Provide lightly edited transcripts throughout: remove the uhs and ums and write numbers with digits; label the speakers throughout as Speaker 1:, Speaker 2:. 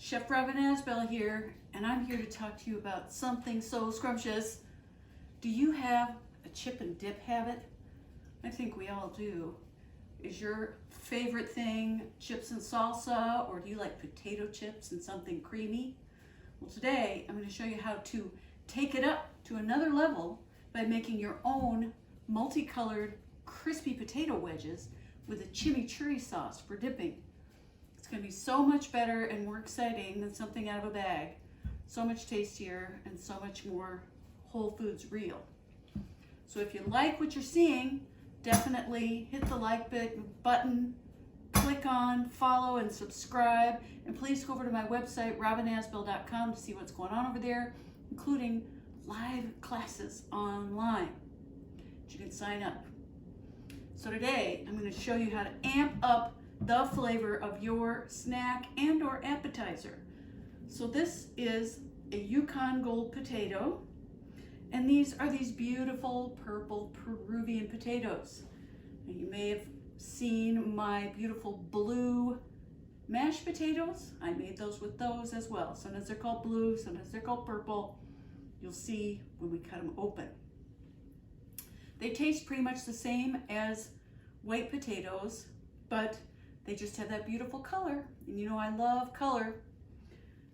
Speaker 1: Chef Robin Asbell here, and I'm here to talk to you about something so scrumptious. Do you have a chip and dip habit? I think we all do. Is your favorite thing chips and salsa, or do you like potato chips and something creamy? Well, today I'm going to show you how to take it up to another level by making your own multicolored crispy potato wedges with a chimichurri sauce for dipping. It's going to be so much better and more exciting than something out of a bag. So much tastier and so much more Whole Foods real. So if you like what you're seeing, definitely hit the like button, click on, follow, and subscribe. And please go over to my website, robinasbell.com, to see what's going on over there, including live classes online. You can sign up. So today, I'm going to show you how to amp up the flavor of your snack and or appetizer. So this is a Yukon Gold potato, and these are these beautiful purple Peruvian potatoes. Now, you may have seen my beautiful blue mashed potatoes. I made those with those as well. Sometimes they're called blue, sometimes they're called purple. You'll see when we cut them open. They taste pretty much the same as white potatoes, but they just have that beautiful color. And you know I love color.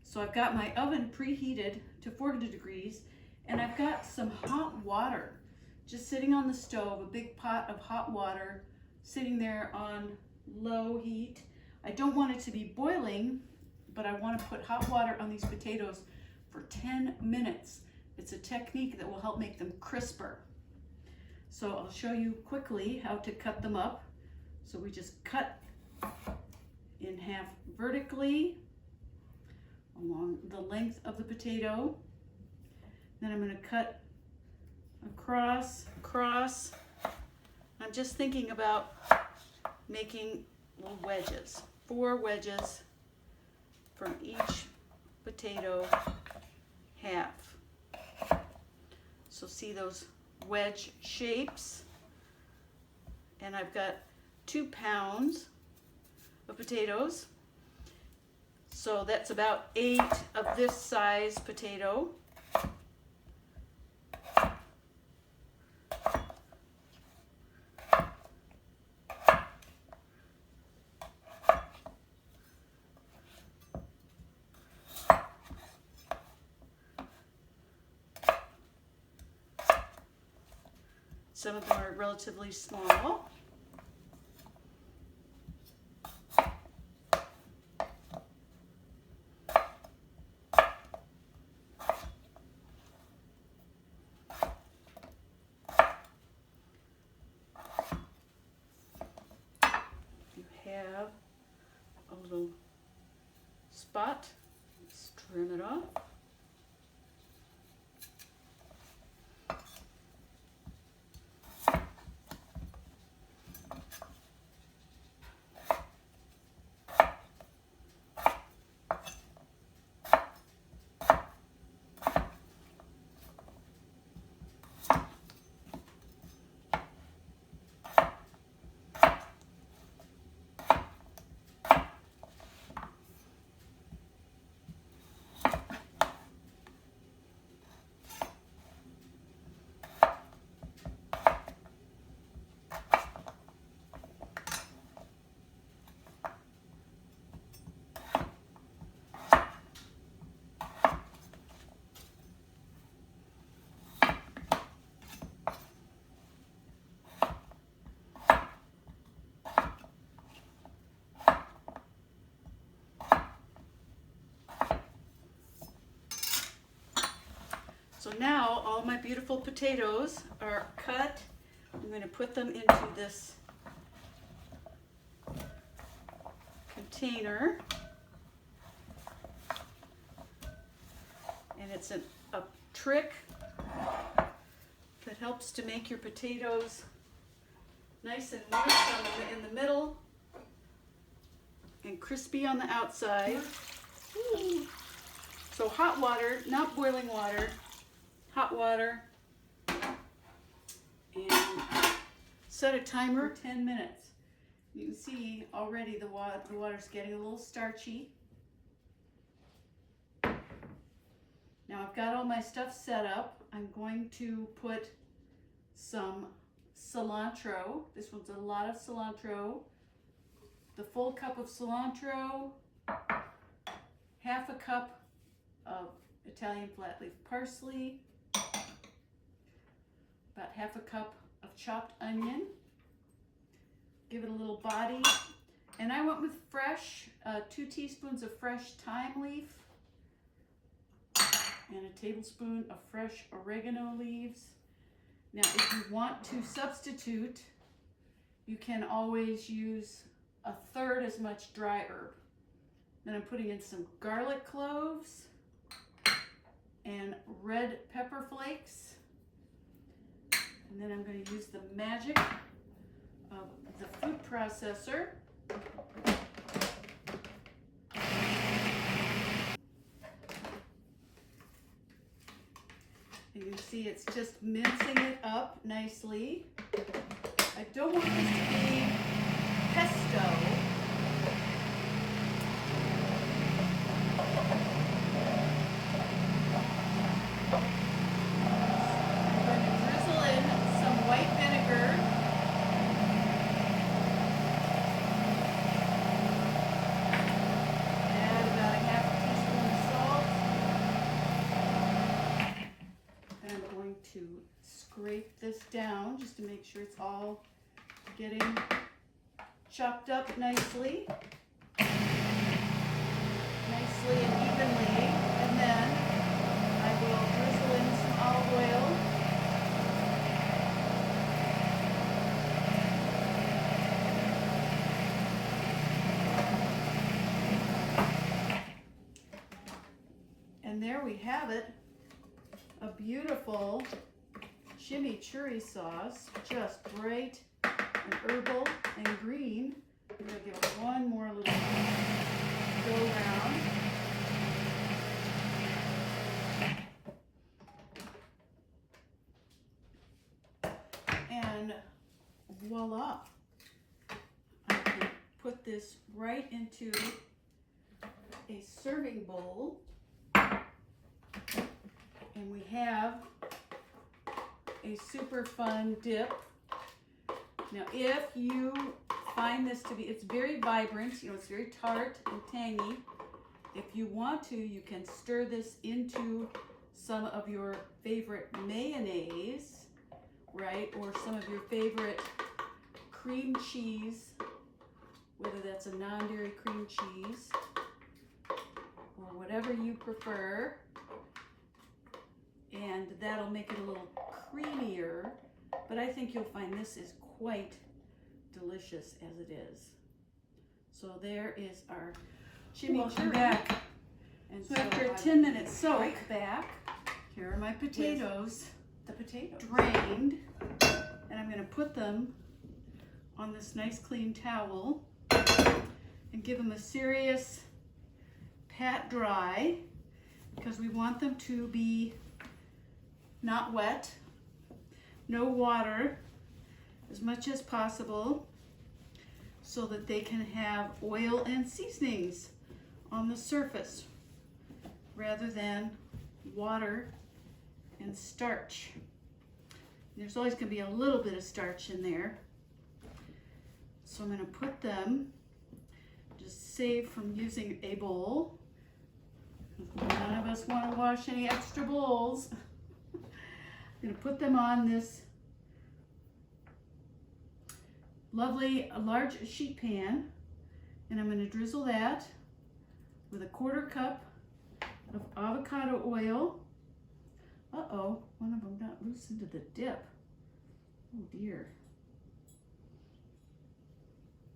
Speaker 1: So I've got my oven preheated to 400 degrees, and I've got some hot water just sitting on the stove, a big pot of hot water sitting there on low heat. I don't want it to be boiling, but I want to put hot water on these potatoes for 10 minutes. It's a technique that will help make them crisper. So I'll show you quickly how to cut them up. So we just cut in half vertically along the length of the potato. Then I'm going to cut across. I'm just thinking about making little wedges, 4 wedges from each potato half. So see those wedge shapes, and I've got 2 pounds of potatoes, so that's about 8 of this size potato. Some of them are relatively small. You have a little spot, let's trim it off. So now all my beautiful potatoes are cut. I'm going to put them into this container. And it's a trick that helps to make your potatoes nice and moist in the middle and crispy on the outside. Ooh. So hot water, not boiling water, hot water, and set a timer for 10 minutes. You can see already the water's getting a little starchy. Now I've got all my stuff set up. I'm going to put some cilantro. This one's a lot of cilantro. The full cup of cilantro, half a cup of Italian flat leaf parsley, about half a cup of chopped onion. Give it a little body. And I went with fresh, 2 teaspoons of fresh thyme leaf and a tablespoon of fresh oregano leaves. Now, if you want to substitute, you can always use 1/3 as much dry herb. Then I'm putting in some garlic cloves and red pepper flakes. And then I'm going to use the magic of the food processor. And you see it's just mincing it up nicely. I don't want this to be pesto. I'm going to drizzle in some white vinegar. Add about a half a teaspoon of salt. And I'm going to scrape this down just to make sure it's all getting chopped up nicely and evenly, and then I will drizzle in some olive oil. And there we have it, a beautiful chimichurri sauce, just bright and herbal and green. I'm going to give it one more little go around. And voila. I can put this right into a serving bowl. And we have a super fun dip. Now, if you find this to be, it's very vibrant, you know, it's very tart and tangy. If you want to, you can stir this into some of your favorite mayonnaise, right? Or some of your favorite cream cheese, whether that's a non-dairy cream cheese or whatever you prefer. And that'll make it a little creamier, but I think you'll find this is quite delicious as it is. So there is our chimichurri back. And so after a 10-minute soak back, here are my potatoes. The potatoes drained, and I'm going to put them on this nice clean towel and give them a serious pat dry, because we want them to be not wet, no water, as much as possible, so that they can have oil and seasonings on the surface rather than water and starch. There's always going to be a little bit of starch in there. So I'm going to put them, just save from using a bowl. None of us want to wash any extra bowls. I'm going to put them on this lovely large sheet pan, and I'm going to drizzle that with a 1/4 cup of avocado oil. Uh-oh, one of them got loose into the dip. Oh dear.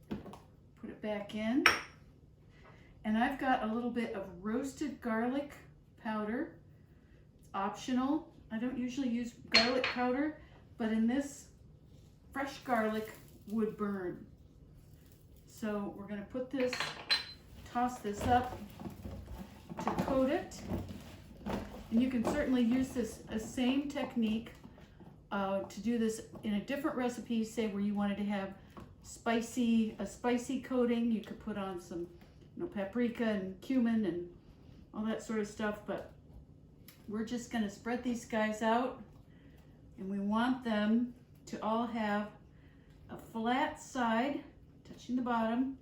Speaker 1: Put it back in. And I've got a little bit of roasted garlic powder. It's optional. I don't usually use garlic powder, but in this, fresh garlic would burn. So we're going to put this, toss this up to coat it. And you can certainly use this same technique to do this in a different recipe, say where you wanted to have a spicy coating. You could put on some paprika and cumin and all that sort of stuff, but we're just gonna spread these guys out, and we want them to all have a flat side touching the bottom,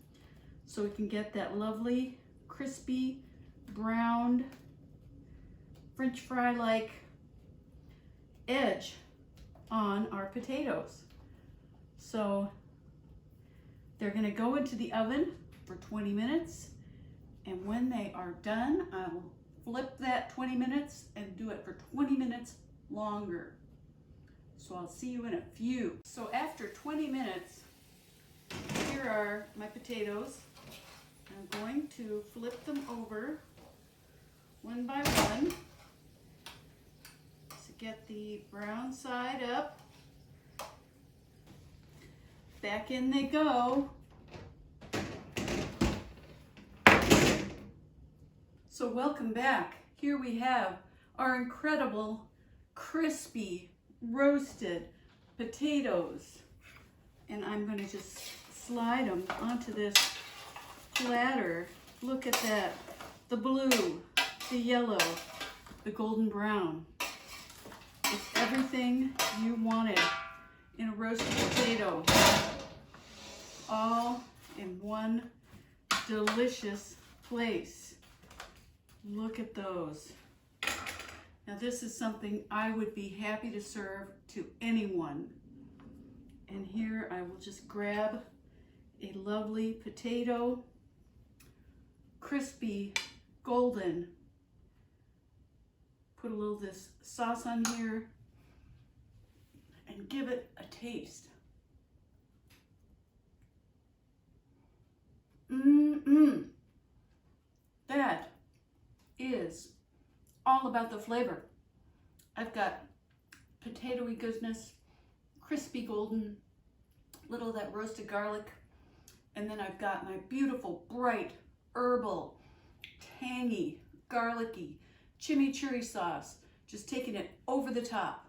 Speaker 1: so we can get that lovely crispy browned French fry like edge on our potatoes. So they're gonna go into the oven for 20 minutes, and when they are done, I'll flip that 20 minutes and do it for 20 minutes longer. So I'll see you in a few. So after 20 minutes, here are my potatoes. I'm going to flip them over one by one to get the brown side up. Back in they go. So welcome back. Here we have our incredible, crispy, roasted potatoes. And I'm going to just slide them onto this platter. Look at that. The blue, the yellow, the golden brown. It's everything you wanted in a roasted potato. All in one delicious place. Look at those. Now this is something I would be happy to serve to anyone. And here I will just grab a lovely potato, crispy, golden. Put a little of this sauce on here and give it a taste. That is all about the flavor. I've got potatoey goodness, crispy golden, little of that roasted garlic, and then I've got my beautiful bright herbal, tangy, garlicky chimichurri sauce, just taking it over the top.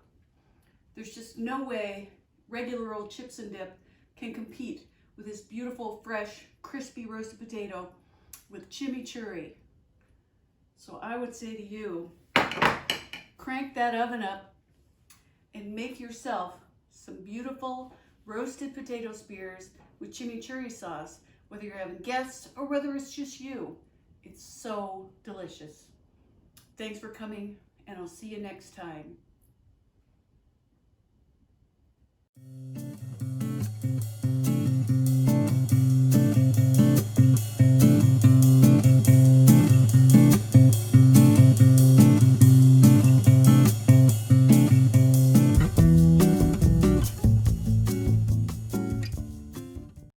Speaker 1: There's just no way regular old chips and dip can compete with this beautiful, fresh, crispy roasted potato with chimichurri. So I would say to you, crank that oven up and make yourself some beautiful roasted potato spears with chimichurri sauce, whether you're having guests or whether it's just you. It's so delicious. Thanks for coming, and I'll see you next time.